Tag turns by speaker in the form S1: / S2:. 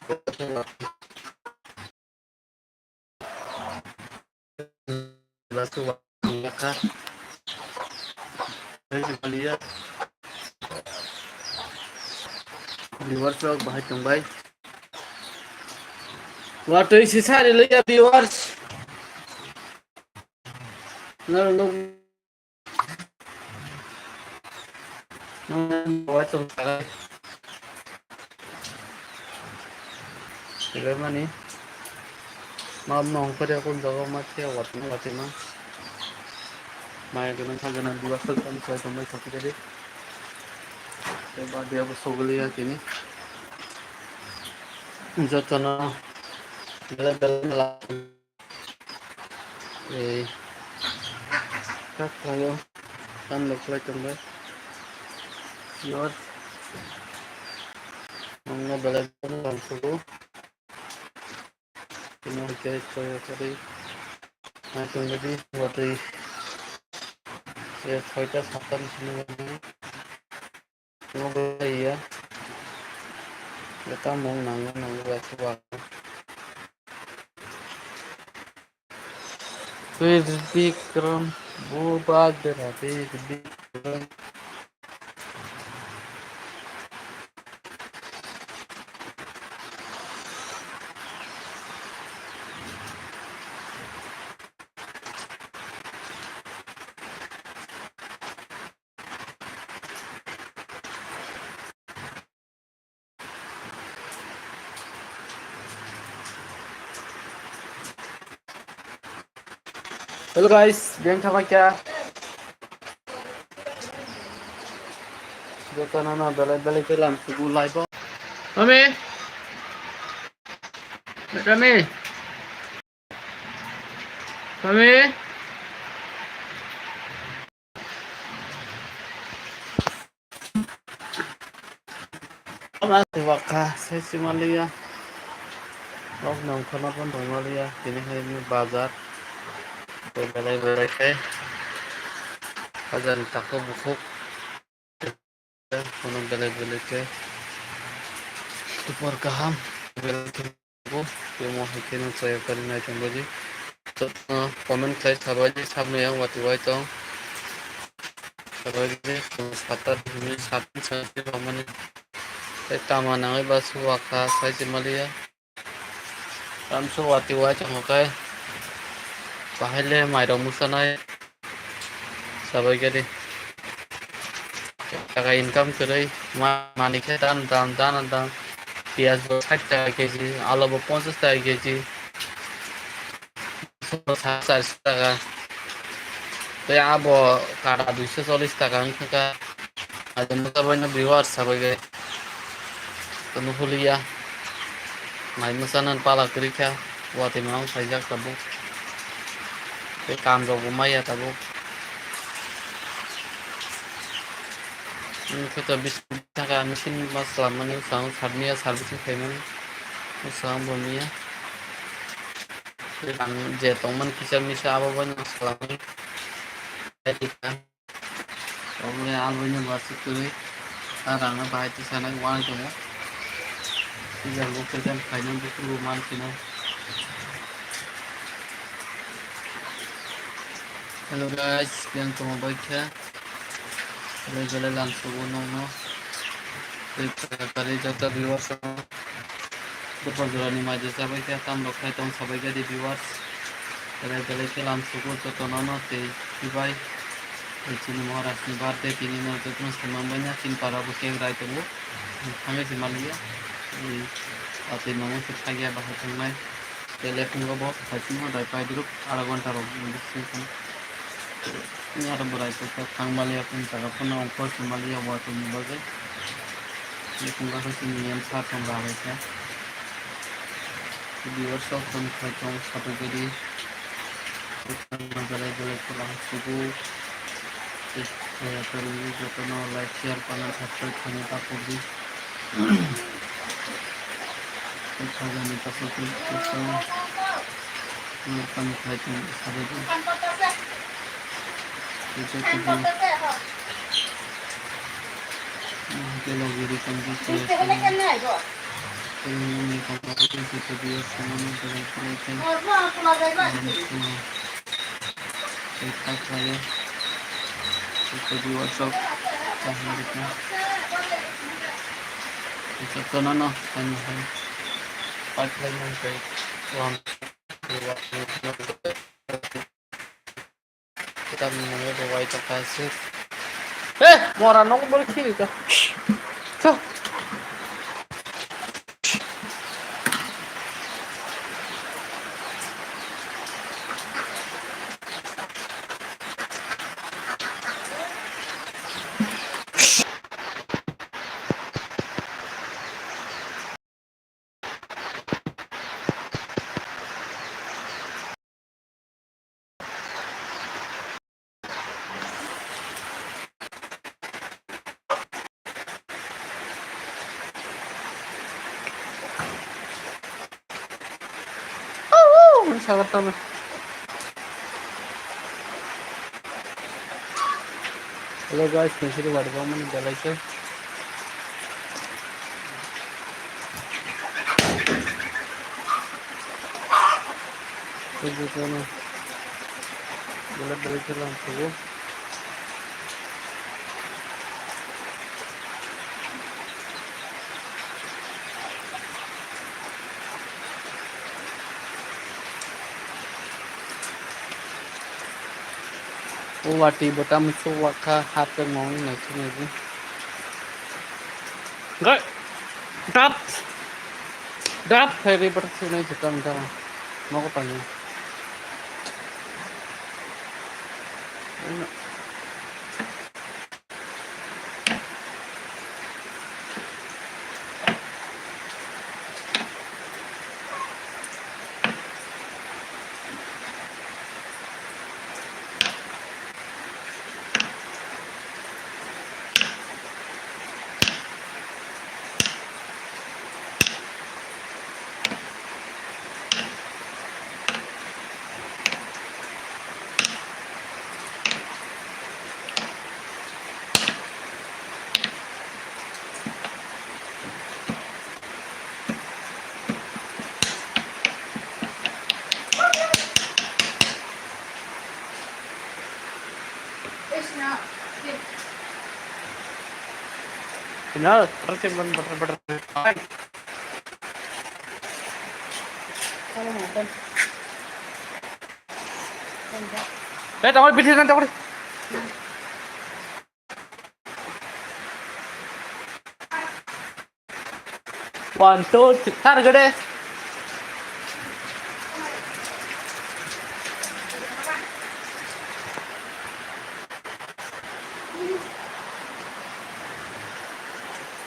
S1: Lalu waktu saya juga lihat viewers log bahas kembali. Waktu isi saya lihat viewers, lalu buat sekarang. Bagaimana nih? Maaf nong pada aku jaga mati awat mah. Maya dengan saja nanti waktu kami saya kembali satu jadi. Coba dia besok lihat ini. Jatuhnya dalam lah. Các kayo kan lagi kembali. Viewers, mga balagan lang sulo. Pinagkait ko yung kari. Natin gabi, watay ya soita satan sini ini. Semoga iya. Kita mau nanggung waktu. फिर विक्रम वो बात रहा फिर Vikram Hello guys, bilang sama क्या जो तो ना बेले के लाम सुबह live mummy mummy mummy masih wakah saya cuma lihat nong kenapa dong lihat ini hari ini bazar belai kayak bazar takut busuk kono belai kayak tupar kaham belai bu mau hikin saya kan naik kembali komen saya sahabat yang waktu itu sahabat satar ini sapi saya komen saya taman nangai basu waka saya cuma lihat langsung waktu oke bahaya mairo musanai sabai gede টাকা income করে মানি খেয়ে দান পেঁয়াজ 60 টাকা KG আলু 50 টাকা KG 400 টাকা তাই আবো কাটা 240 টাকা angka ada muka banyak viewers sabai penuh kuliah main mesanan pala kerja buat mau sajak tabu kam do gumaya tabu kita bisa mesin mas selama ini sang sarnia servicing payment sang bomnya kan jetongman bisa apa banyak selama ini kan omnya albannya masuk tuh arangnya bahaya di sana uang tuh ya yang mungkin kan kayaknya butuh rumah sini. Hello guys, yang kamu baik ya Gale langsung no kali jatuh viewers depan jalan aja sampai kita tambah kaitan sampai jadi viewers gale ke langsung jatuh nono te bye ini mau rasmi barte ini mau terus teman-temannya sin para bukan right itu kami si Malia atau mau sekali bahasa Chinese telepon gak hati mau dapat grup aragon taruh ini ada berapa kang Malia pun tak pernah ongkos Malia buat ini bagai ini punggah sini yang satu berapa viewers of pun kaitan satu jadi gale pulang subuh terus jatuh no like share panas subscribe kami tak pergi kita minta subscribe kita kami kaitan satu itu kita lagi di kondisi ini kalau itu video semuanya jelek-jelekin dan semua cetak saya itu di workshop selanjutnya bisa tonono tanya part lain yang baik uang kita mengenai bahwa itu pasif mau ranong boleh sini kah tuh sangat tahu. Halo guys, masih di warga mana jalan itu? Tujuh kono, jalan dari jalan tuh. Wati botam suwaka hapeng mau ini lagi. Enggak, dap, hari bersih juga entar. Mau ke tanya. Final, terus yang bener-bener. Kalau makan. Tawar bisnis nanti tawar. One, two, three, tar gede.